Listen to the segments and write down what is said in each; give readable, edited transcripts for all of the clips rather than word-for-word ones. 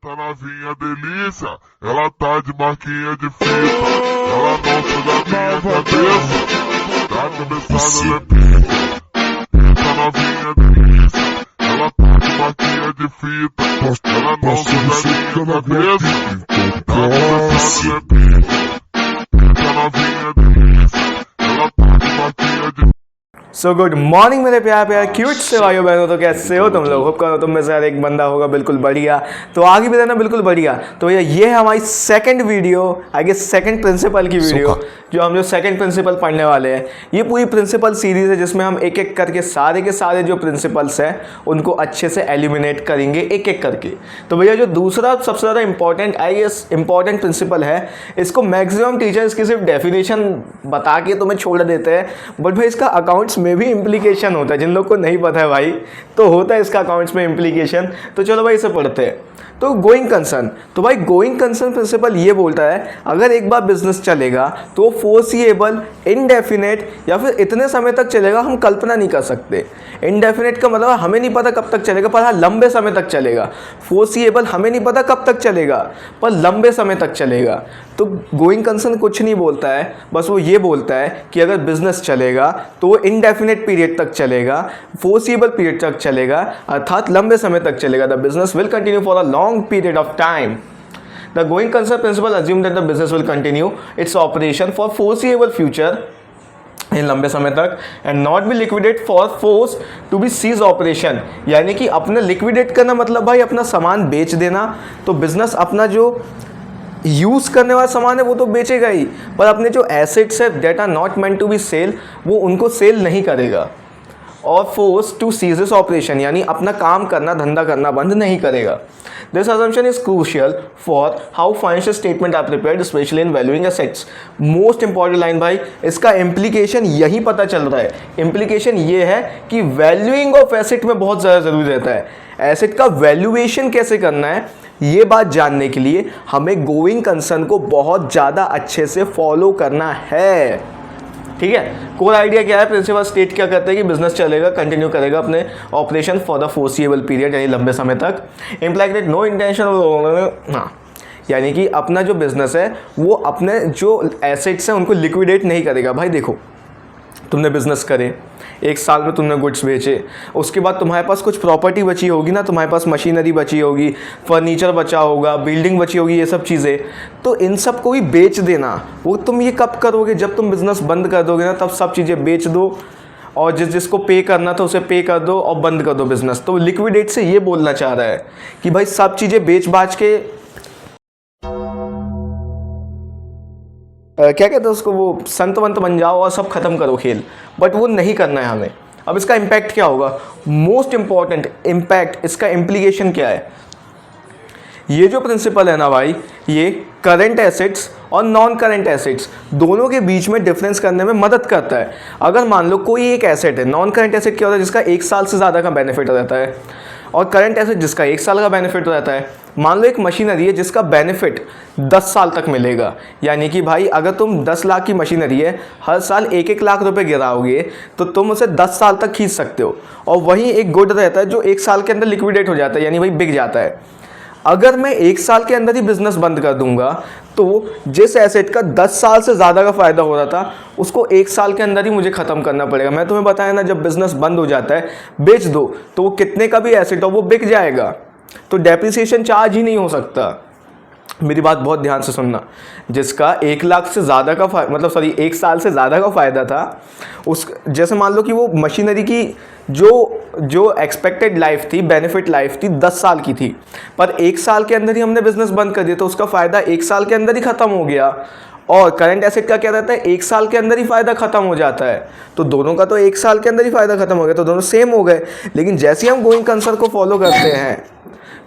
Tá novinha delícia, ela tá de marquinha de fita, ela não suga minha cabeça, da cabeçada ela é pica. Tá novinha delícia, ela tá de marquinha de fita, ela não suga minha cabeça, da cabeçada ela é pica. Tá novinha delícia, ela tá de marquinha de so good morning मेरे प्यार प्यार cute से भाइयों बहनों, तो कैसे हो तुम लोग? होप करो तुम में से हर एक बंदा होगा बिल्कुल बढ़िया, तो आगे भी रहना बिल्कुल बढ़िया। तो भैया ये है हमारी second video, I guess second principle की वीडियो, जो हम जो सेकंड प्रिंसिपल पढ़ने वाले हैं। ये पूरी प्रिंसिपल सीरीज है जिसमें हम एक एक करके सारे के सारे जो प्रिंसिपल्स हैं उनको अच्छे से एलिमिनेट करेंगे एक एक करके। तो भैया जो दूसरा सबसे ज़्यादा important I guess important principle है, इसको मैक्सिमम टीचर्स की सिर्फ डेफिनेशन बता के तुम्हें छोड़ देते हैं, बट भाई इसका अकाउंट्स में भी इम्प्लीकेशन होता है। जिन लोग को नहीं पता है भाई, तो होता है इसका अकाउंट्स में इम्प्लीकेशन। तो चलो भाई इसे पढ़ते हैं। तो गोइंग कंसर्न, तो भाई गोइंग कंसर्न प्रिंसिपल ये बोलता है अगर एक बार बिजनेस चलेगा तो फोर्सिएबल, इनडेफिनेट या फिर इतने समय तक चलेगा, हम कल्पना नहीं कर सकते। इनडेफिनेट का मतलब हमें नहीं पता कब तक चलेगा, पर हाँ लंबे समय तक चलेगा। फोर्सिएबल हमें नहीं पता कब तक चलेगा, पर लंबे समय तक चलेगा। तो गोइंग कंसर्न कुछ नहीं बोलता है, बस वो ये बोलता है कि अगर बिजनेस चलेगा तो वो इनडेफिनेट पीरियड तक चलेगा, फोर्सिएबल पीरियड तक चलेगा, अर्थात लंबे समय तक चलेगा। The business will continue for a long period of time. The going concern principle assume that the business will continue its operation for foreseeable future, इन लंबे समय तक, and not be liquidate for force to be cease operation. यानी कि अपने liquidate करना मतलब भाई अपना सामान बेच देना। तो बिजनेस अपना जो यूज़ करने वाला सामान है वो तो बेचेगा ही, पर अपने जो एसेट्स है that are not meant to be sell, वो उनको सेल नहीं करेगा। और फोर्स टू सीज ऑपरेशन यानी अपना काम करना, धंधा करना बंद नहीं करेगा। This assumption is crucial for how financial statement are prepared, especially in valuing assets. Most important line भाई, इसका इम्प्लीकेशन यही पता चल रहा है। इम्प्लीकेशन ये है कि वैल्यूइंग ऑफ एसेट में बहुत ज़्यादा ज़रूरी रहता है। एसेट का वैल्यूएशन कैसे करना है, ये बात जानने के लिए हमें गोइंग कंसर्न को बहुत ज़्यादा अच्छे से फॉलो करना है। ठीक है, कोर आइडिया क्या है, प्रिंसिपल स्टेट क्या कहते हैं कि बिजनेस चलेगा, कंटिन्यू करेगा अपने operation for the foreseeable period, यानी लंबे समय तक। इम्प्लाइड दैट नो इंटेंशन, हाँ यानी कि अपना जो बिजनेस है वो अपने जो एसेट्स हैं उनको लिक्विडेट नहीं करेगा। भाई देखो, तुमने बिजनेस करे, एक साल में तुमने गुड्स बेचे, उसके बाद तुम्हारे पास कुछ प्रॉपर्टी बची होगी ना, तुम्हारे पास मशीनरी बची होगी, फर्नीचर बचा होगा, बिल्डिंग बची होगी, ये सब चीज़ें, तो इन सब को भी बेच देना। वो तुम ये कब करोगे, जब तुम बिज़नेस बंद कर दोगे ना, तब सब चीज़ें बेच दो और जिसको पे करना था उसे पे कर दो और बंद कर दो बिज़नेस। तो लिक्विडेट से ये बोलना चाह रहा है कि भाई सब चीज़ें बेच बाच के क्या कहते हैं उसको, वो संत वंत बन जाओ और सब खत्म करो खेल, बट वो नहीं करना है हमें। अब इसका इम्पैक्ट क्या होगा, मोस्ट इंपॉर्टेंट इम्पैक्ट, इसका इम्प्लीकेशन क्या है। ये जो प्रिंसिपल है ना भाई, ये करंट एसेट्स और नॉन करंट एसेट्स दोनों के बीच में डिफरेंस करने में मदद करता है। अगर मान लो कोई एक एसेट है, नॉन करंट एसेट क्या होता है, जिसका एक साल से ज़्यादा का बेनिफिट रहता है, और करंट एसेट जिसका एक साल का बेनिफिट रहता है। मान लो एक मशीनरी है जिसका बेनिफिट 10 साल तक मिलेगा, यानी कि भाई अगर तुम 10 लाख की मशीनरी है, हर साल 1-1 लाख रुपए गिराओगे तो तुम उसे 10 साल तक खींच सकते हो। और वहीं एक गुड रहता है जो 1 साल के अंदर लिक्विडेट हो जाता है, यानी भाई बिक जाता है। अगर मैं 1 साल के अंदर ही बिजनेस बंद कर दूंगा तो जिस एसेट का 10 साल से ज़्यादा का फ़ायदा हो रहा था उसको 1 साल के अंदर ही मुझे ख़त्म करना पड़ेगा। मैं तुम्हें बताया ना, जब बिजनेस बंद हो जाता है, बेच दो तो वो कितने का भी एसेट हो वो बिक जाएगा, तो डेप्रिसिएशन चार्ज ही नहीं हो सकता। मेरी बात बहुत ध्यान से सुनना, जिसका 1 लाख से ज़्यादा का मतलब सॉरी 1 साल से ज़्यादा का फ़ायदा था, उस जैसे मान लो कि वो मशीनरी की जो एक्सपेक्टेड लाइफ थी, बेनिफिट लाइफ थी 10 साल की थी, पर 1 साल के अंदर ही हमने बिजनेस बंद कर दिया तो उसका फ़ायदा 1 साल के अंदर ही ख़त्म हो गया। और करंट एसेट का क्या रहता है, 1 साल के अंदर ही फ़ायदा ख़त्म हो जाता है। तो दोनों का तो 1 साल के अंदर ही फ़ायदा ख़त्म हो गया, तो दोनों सेम हो गए। लेकिन जैसे हम गोइंग कंसर्न को फॉलो करते हैं,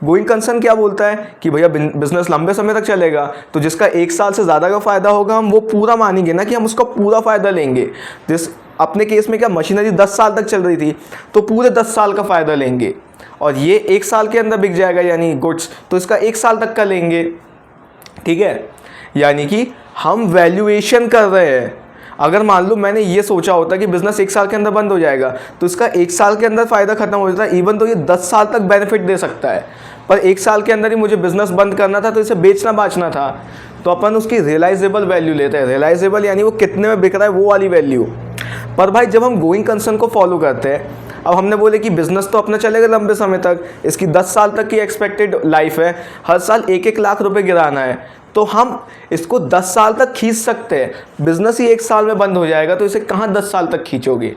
गोइंग कंसर्न क्या बोलता है कि भैया बिजनेस लंबे समय तक चलेगा, तो जिसका 1 साल से ज़्यादा का फ़ायदा होगा हम वो पूरा मानेंगे ना, कि हम उसका पूरा फ़ायदा लेंगे। जिस अपने केस में क्या मशीनरी 10 साल तक चल रही थी, तो पूरे 10 साल का फ़ायदा लेंगे, और ये 1 साल के अंदर बिक जाएगा यानी गुड्स, तो इसका 1 साल तक का लेंगे। ठीक है, यानी कि हम वैल्यूएशन कर रहे हैं। अगर मान लो मैंने ये सोचा होता कि बिजनेस 1 साल के अंदर बंद हो जाएगा, तो इसका 1 साल के अंदर फ़ायदा खत्म हो जाता है, इवन तो ये 10 साल तक बेनिफिट दे सकता है, पर 1 साल के अंदर ही मुझे बिजनेस बंद करना था, तो इसे बेचना बाचना था, तो अपन उसकी रियलाइजेबल वैल्यू लेते हैं। रियलाइजेबल यानी वो कितने में बिक रहा है, वो वाली वैल्यू। पर भाई जब हम गोइंग कंसर्न को फॉलो करते हैं, अब हमने बोले कि बिजनेस तो अपना चलेगा लंबे समय तक, इसकी 10 साल तक की एक्सपेक्टेड लाइफ है, हर साल 1-1 लाख रुपए गिराना है, तो हम इसको 10 साल तक खींच सकते हैं। बिजनेस ही 1 साल में बंद हो जाएगा, तो इसे कहाँ 10 साल तक खींचोगे।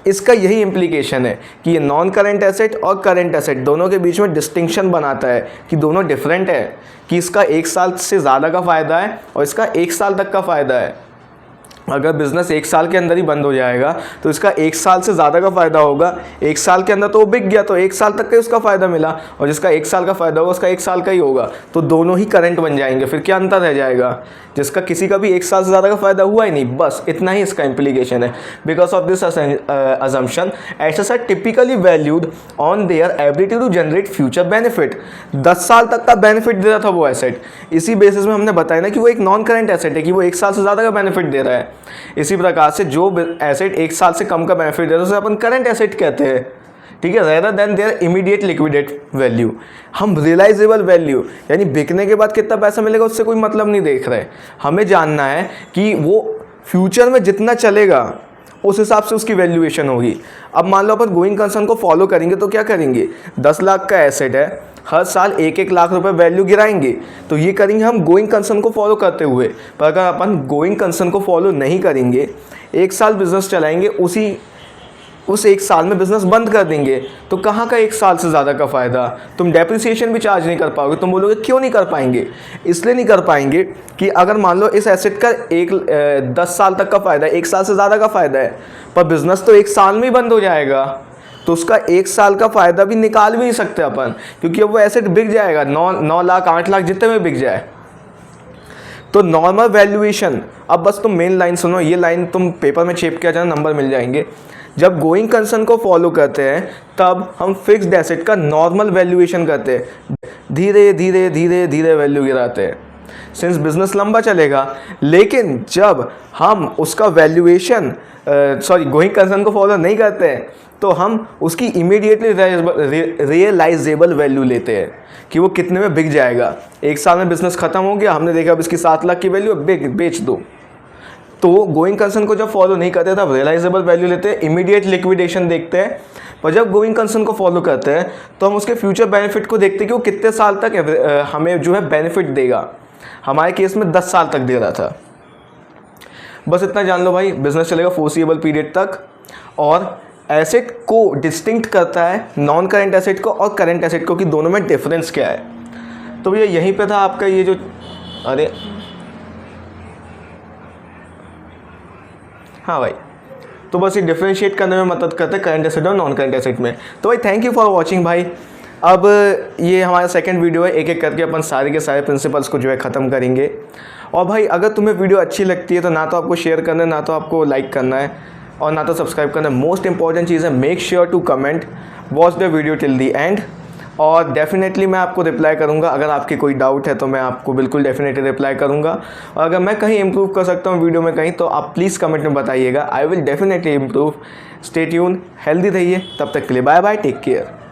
इसका यही इम्प्लीकेशन है कि ये नॉन करेंट एसेट और करेंट एसेट दोनों के बीच में डिस्टिंक्शन बनाता है कि दोनों डिफरेंट है, कि इसका 1 साल से ज़्यादा का फ़ायदा है और इसका 1 साल तक का फ़ायदा है। अगर बिज़नेस 1 साल के अंदर ही बंद हो जाएगा तो इसका 1 साल से ज़्यादा का फ़ायदा होगा। 1 साल के अंदर तो वो बिक गया, तो 1 साल तक का उसका फ़ायदा मिला, और जिसका 1 साल का फ़ायदा होगा उसका 1 साल का ही होगा, तो दोनों ही करंट बन जाएंगे। फिर क्या अंतर रह जाएगा, जिसका किसी का भी 1 साल से ज़्यादा का फ़ायदा हुआ ही नहीं। बस इतना ही इसका इम्प्लीकेशन है। Because of this assumption assets are typically valued on their ability to generate future benefit। 10 साल तक का बेनिफिट दे रहा था वो एसेट, इसी बेसिस में हमने बताया ना कि वो एक नॉन करेंट एसेट है, कि वो 1 साल से ज़्यादा का बेनिफिट दे रहा है। इसी प्रकार से जो एसेट 1 साल से कम का बेनिफिट दे रहा है उसे अपन करंट एसेट कहते हैं, ठीक है, rather than their immediate liquidate value. हम रियलाइजेबल वैल्यू यानी बिकने के बाद कितना पैसा मिलेगा उससे कोई मतलब नहीं देख रहे। हमें जानना है कि वो फ्यूचर में जितना चलेगा उस हिसाब से उसकी वैल्यूएशन होगी। अब मान लो अपन गोइंग कंसर्न को फॉलो करेंगे तो क्या करेंगे, 10 लाख का एसेट है, हर साल 1-1 लाख रुपए वैल्यू गिराएंगे, तो ये करेंगे हम गोइंग कंसर्न को फॉलो करते हुए। पर अगर अपन गोइंग कंसर्न को फॉलो नहीं करेंगे, 1 साल बिजनेस चलाएंगे, उस 1 साल में बिजनेस बंद कर देंगे, तो कहाँ का 1 साल से ज़्यादा का फ़ायदा। तुम डेप्रिसिएशन भी चार्ज नहीं कर पाओगे। तुम बोलोगे क्यों नहीं कर पाएंगे, इसलिए नहीं कर पाएंगे कि अगर मान लो इस एसेट का 10 साल तक का फ़ायदा, 1 साल से ज़्यादा का फ़ायदा है, पर बिजनेस तो 1 साल में ही बंद हो जाएगा, तो उसका 1 साल का फ़ायदा भी निकाल भी नहीं सकते अपन, क्योंकि अब वो एसेट बिक जाएगा, 9 लाख 8 लाख जितने में बिक जाए। तो नॉर्मल वैल्यूएशन, अब बस तुम मेन लाइन सुनो, ये लाइन तुम पेपर में छेप के आ जाना, नंबर मिल जाएंगे। जब गोइंग कंसर्न को फॉलो करते हैं तब हम फिक्स्ड एसेट का नॉर्मल वैल्यूएशन करते हैं, धीरे धीरे धीरे धीरे वैल्यू गिराते हैं, सिंस बिजनेस लंबा चलेगा। लेकिन जब हम उसका वैल्यूएशन गोइंग कंसर्न को फॉलो नहीं करते हैं तो हम उसकी इमीडिएटली रियलाइजेबल वैल्यू लेते हैं कि वो कितने में बिक जाएगा। 1 साल में बिजनेस खत्म हो गया, हमने देखा अब इसकी 7 लाख की वैल्यू, बेच दो। तो गोइंग कंसर्न को जब फॉलो नहीं करते तब रियलाइजेबल वैल्यू लेते हैं, इमीडिएट लिक्विडेशन देखते हैं। पर जब गोइंग कंसर्न को फॉलो करते हैं तो हम उसके फ्यूचर बेनिफिट को देखते हैं कि वो कितने साल तक हमें जो है बेनिफिट देगा। हमारे केस में 10 साल तक दे रहा था। बस इतना जान लो भाई, बिजनेस चलेगा फोर्सिएबल पीरियड तक, और एसेट को डिस्टिंक्ट करता है नॉन करेंट एसेट को और करेंट एसेट को, कि दोनों में डिफरेंस क्या है। तो भैया यहीं पे था आपका ये जो, अरे हाँ भाई, तो बस ये डिफरेंशिएट करने में मदद करते हैं करंट एसेट और नॉन करंट एसेट में। तो भाई थैंक यू फॉर वॉचिंग भाई। अब ये हमारा सेकंड वीडियो है, एक एक करके अपन सारे के सारे प्रिंसिपल्स को जो है ख़त्म करेंगे। और भाई अगर तुम्हें वीडियो अच्छी लगती है तो ना तो आपको शेयर करना है, ना तो आपको लाइक करना है, और ना तो सब्सक्राइब करना है। मोस्ट इंपॉर्टेंट चीज़ है, make sure to comment, watch the video till the end, और डेफिनेटली मैं आपको रिप्लाई करूंगा। अगर आपकी कोई डाउट है तो मैं आपको बिल्कुल डेफिनेटली रिप्लाई करूंगा, और अगर मैं कहीं इंप्रूव कर सकता हूं वीडियो में कहीं, तो आप प्लीज़ कमेंट में बताइएगा। I will definitely improve. Stay tune, healthy रहिए, तब तक के लिए बाय बाय, टेक केयर।